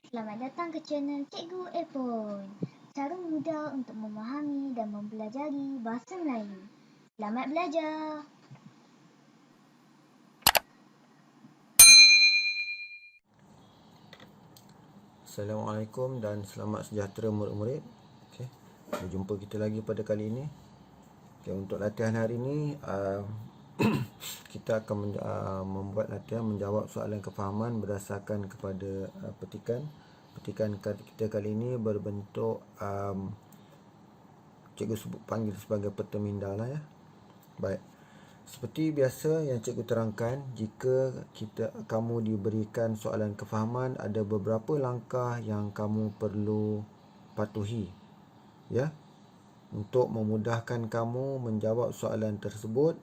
selamat datang ke channel Cikgu Epon. Cara mudah untuk memahami dan mempelajari bahasa Melayu. Selamat belajar. Assalamualaikum dan selamat sejahtera murid-murid. Berjumpa kita lagi pada kali ini. Untuk latihan hari ini kita akan membuat latihan menjawab soalan kefahaman berdasarkan kepada petikan. Petikan kita kali ini berbentuk cikgu panggil sebagai peta minda lah ya. Baik. Seperti biasa yang cikgu terangkan, jika kamu diberikan soalan kefahaman, ada beberapa langkah yang kamu perlu patuhi ya, untuk memudahkan kamu menjawab soalan tersebut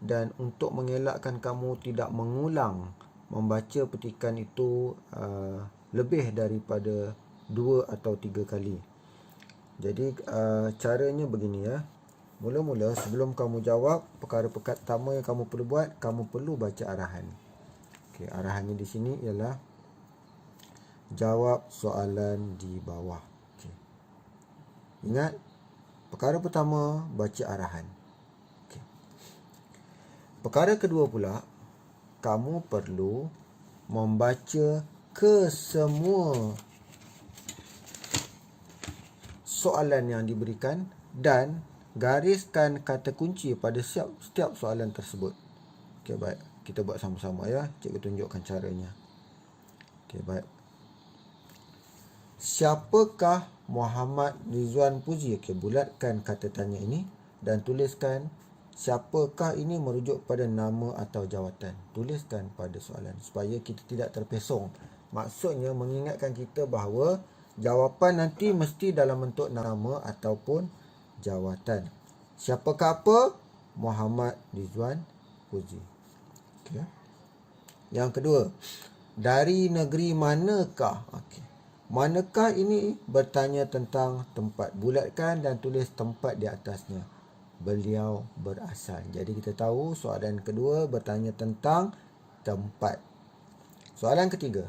dan untuk mengelakkan kamu tidak mengulang membaca petikan itu lebih daripada 2 atau 3 kali. Jadi caranya begini ya. Mula-mula sebelum kamu jawab, perkara pertama yang kamu perlu buat, kamu perlu baca arahan. Arahannya di sini ialah jawab soalan di bawah. Ingat, perkara pertama baca arahan. Perkara kedua pula, kamu perlu membaca kesemua soalan yang diberikan dan gariskan kata kunci pada setiap soalan tersebut. Baik. Kita buat sama-sama ya. Cikgu tunjukkan caranya. Baik. Siapakah Muhammad Rizwan Puzi? Bulatkan kata tanya ini dan tuliskan siapakah ini merujuk pada nama atau jawatan. Tuliskan pada soalan supaya kita tidak terpesong. Maksudnya mengingatkan kita bahawa jawapan nanti mesti dalam bentuk nama ataupun jawatan. Siapakah apa? Muhammad Rizwan Puzi. Yang kedua, dari negeri manakah? Manakah ini bertanya tentang tempat. Bulatkan dan tulis tempat di atasnya. Beliau berasal. Jadi kita tahu soalan kedua bertanya tentang tempat. Soalan ketiga,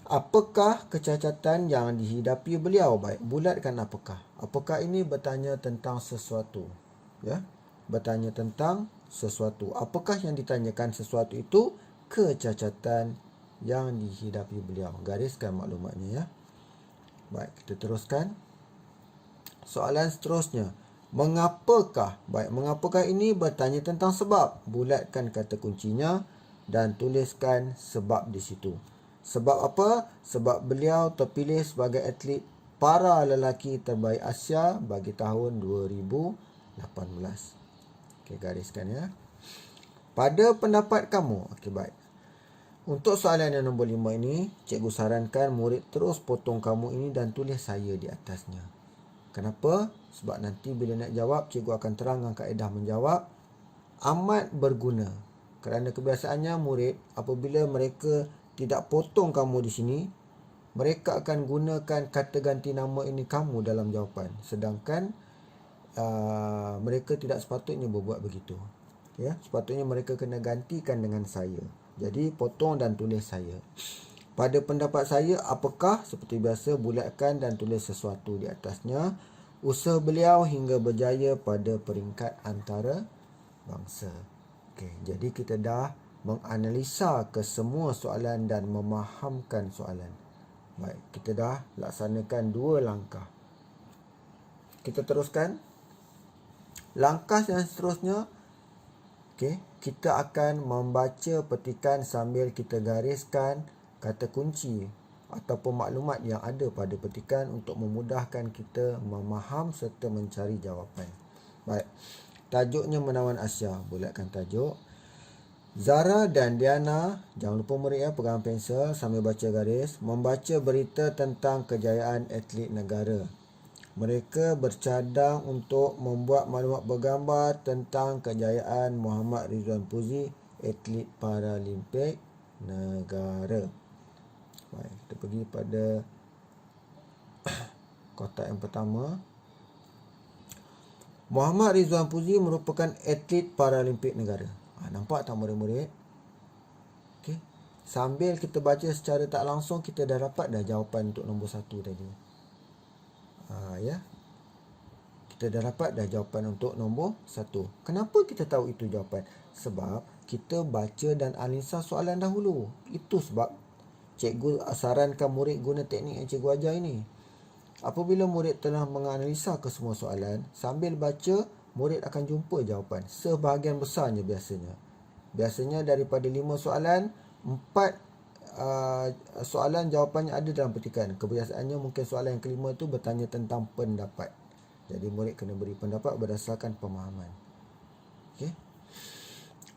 apakah kecacatan yang dihidapi beliau? Baik, bulatkan apakah. Apakah ini bertanya tentang sesuatu? Ya, bertanya tentang sesuatu. Apakah yang ditanyakan sesuatu itu? Kecacatan yang dihidapi beliau. Gariskan maklumatnya ya. Baik, kita teruskan. Soalan seterusnya, mengapakah? Baik, mengapakah ini bertanya tentang sebab. Bulatkan kata kuncinya dan tuliskan sebab di situ. Sebab apa? Sebab beliau terpilih sebagai atlet para lelaki terbaik Asia bagi tahun 2018. Gariskan ya. Pada pendapat kamu. Baik. Untuk soalan yang nombor 5 ini, cikgu sarankan murid terus potong kamu ini dan tulis saya di atasnya. Kenapa? Sebab nanti bila nak jawab, cikgu akan terangkan kaedah menjawab amat berguna. Kerana kebiasaannya murid, apabila mereka tidak potong kamu di sini, mereka akan gunakan kata ganti nama ini kamu dalam jawapan. Sedangkan mereka tidak sepatutnya berbuat begitu. Ya, sepatutnya mereka kena gantikan dengan saya. Jadi potong dan tulis saya. Pada pendapat saya, apakah? Seperti biasa, bulatkan dan tulis sesuatu di atasnya. Usaha beliau hingga berjaya pada peringkat antarabangsa. Jadi kita dah menganalisa kesemua soalan dan memahamkan soalan. Baik, kita dah laksanakan 2 langkah. Kita teruskan. Langkah yang seterusnya, kita akan membaca petikan sambil kita gariskan kata kunci ataupun maklumat yang ada pada petikan untuk memudahkan kita memaham serta mencari jawapan. Baik. Tajuknya Menawan Asia. Bulatkan tajuk. Zara dan Diana, jangan lupa murid ya, pegang pensel sambil baca garis, membaca berita tentang kejayaan atlet negara. Mereka bercadang untuk membuat maklumat bergambar tentang kejayaan Muhammad Rizwan Puzi, atlet Paralimpik negara. Baik, kita pergi pada kotak yang pertama. Muhammad Rizwan Puzi merupakan atlet Paralimpik negara. Nampak tak murid-murid? sambil kita baca secara tak langsung, kita dah dapat dah jawapan untuk nombor 1 tadi. Ya. Kita dah dapat dah jawapan untuk nombor 1. Kenapa kita tahu itu jawapan? Sebab kita baca dan analisa soalan dahulu. Itu sebab cikgu sarankan murid guna teknik yang cikgu ajar ini. Apabila murid telah menganalisa kesemua soalan, sambil baca, murid akan jumpa jawapan. Sebahagian besarnya biasanya. Biasanya daripada 5 soalan, 4 soalan jawapannya ada dalam petikan. Kebiasaannya mungkin soalan yang kelima tu bertanya tentang pendapat. Jadi murid kena beri pendapat berdasarkan pemahaman. Okey.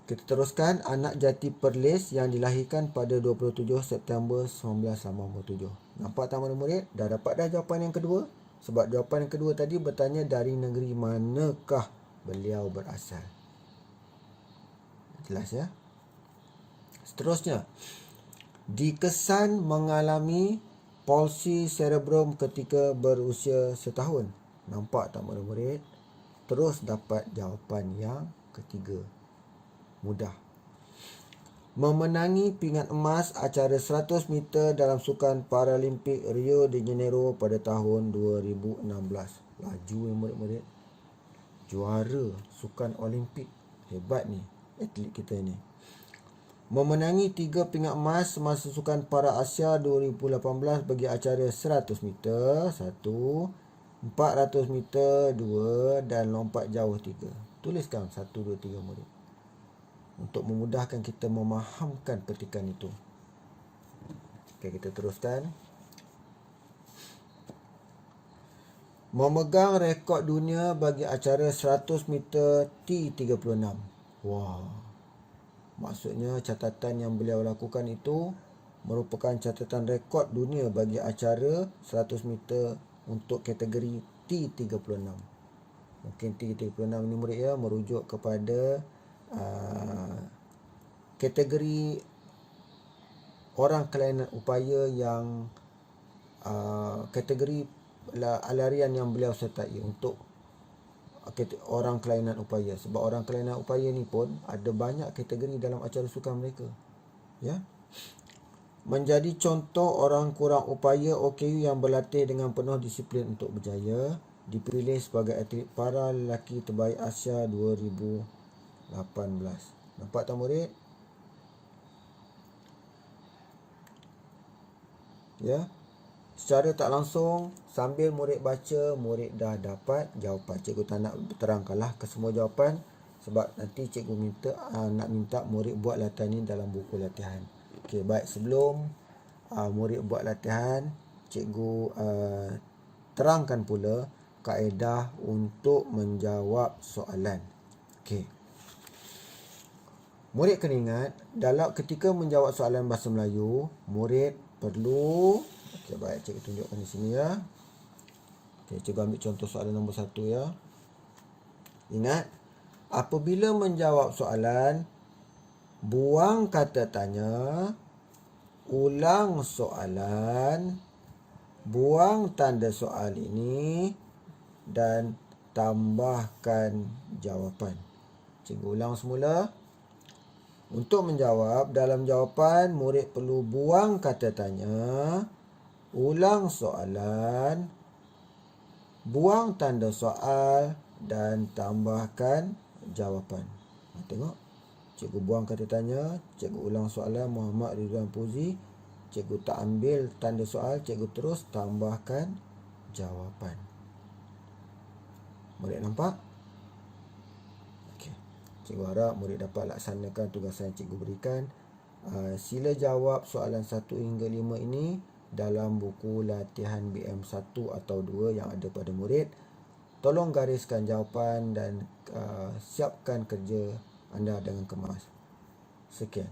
Kita teruskan. Anak Jati Perlis yang dilahirkan pada 27 September 1987. Nampak tak murid-murid? Dah dapat dah jawapan yang kedua. Sebab jawapan yang kedua tadi bertanya dari negeri manakah beliau berasal. Jelas ya? Seterusnya. Dikesan mengalami palsi cerebrum ketika berusia setahun. Nampak tak murid-murid? Terus dapat jawapan yang ketiga. Mudah. Memenangi pingat emas acara 100 meter dalam Sukan Paralimpik Rio de Janeiro pada tahun 2016. Laju murid-murid. Juara Sukan Olimpik. Hebat ni atlet kita ni. Memenangi 3 pingat emas semasa Sukan Para Asia 2018 bagi acara 100 meter 1, 400 meter 2 dan lompat jauh 3. Tuliskan 1, 2, 3 murid. Untuk memudahkan kita memahamkan petikan itu. Okey, kita teruskan. Memegang rekod dunia bagi acara 100 meter T36. Wah. Maksudnya catatan yang beliau lakukan itu merupakan catatan rekod dunia bagi acara 100 meter untuk kategori T36. Mungkin T36 ni murid ya merujuk kepada kategori orang kelainan upaya yang kategori larian yang beliau sertai untuk orang kelainan upaya. Sebab orang kelainan upaya ni pun ada banyak kategori dalam acara sukan mereka. Ya. Menjadi contoh orang kurang upaya OKU yang berlatih dengan penuh disiplin untuk berjaya. Dipilih sebagai atlet para lelaki terbaik Asia 2018. Nampak tak murid? Ya. Secara tak langsung, sambil murid baca, murid dah dapat jawapan. Cikgu tak nak terangkanlah ke semua jawapan. Sebab nanti cikgu nak minta murid buat latihan ni dalam buku latihan. Okey, baik. Sebelum murid buat latihan, cikgu terangkan pula kaedah untuk menjawab soalan. Okey. Murid kena ingat, ketika menjawab soalan bahasa Melayu, murid perlu... Okey, baik. Cikgu tunjukkan di sini ya. Okey, cikgu ambil contoh soalan nombor 1 ya. Ingat, apabila menjawab soalan, buang kata tanya, ulang soalan, buang tanda soal ini dan tambahkan jawapan. Cikgu ulang semula. Untuk menjawab, dalam jawapan murid perlu buang kata tanya, ulang soalan, buang tanda soal dan tambahkan jawapan. Tengok. Cikgu buang kata tanya, cikgu ulang soalan Muhammad Ridwan Puzi, cikgu tak ambil tanda soal, cikgu terus tambahkan jawapan. Murid nampak? Okey. Cikgu harap murid dapat laksanakan tugasan yang cikgu berikan. Sila jawab soalan 1 hingga 5 ini dalam buku latihan BM1 atau 2 yang ada pada murid. Tolong gariskan jawapan dan siapkan kerja anda dengan kemas. Sekian.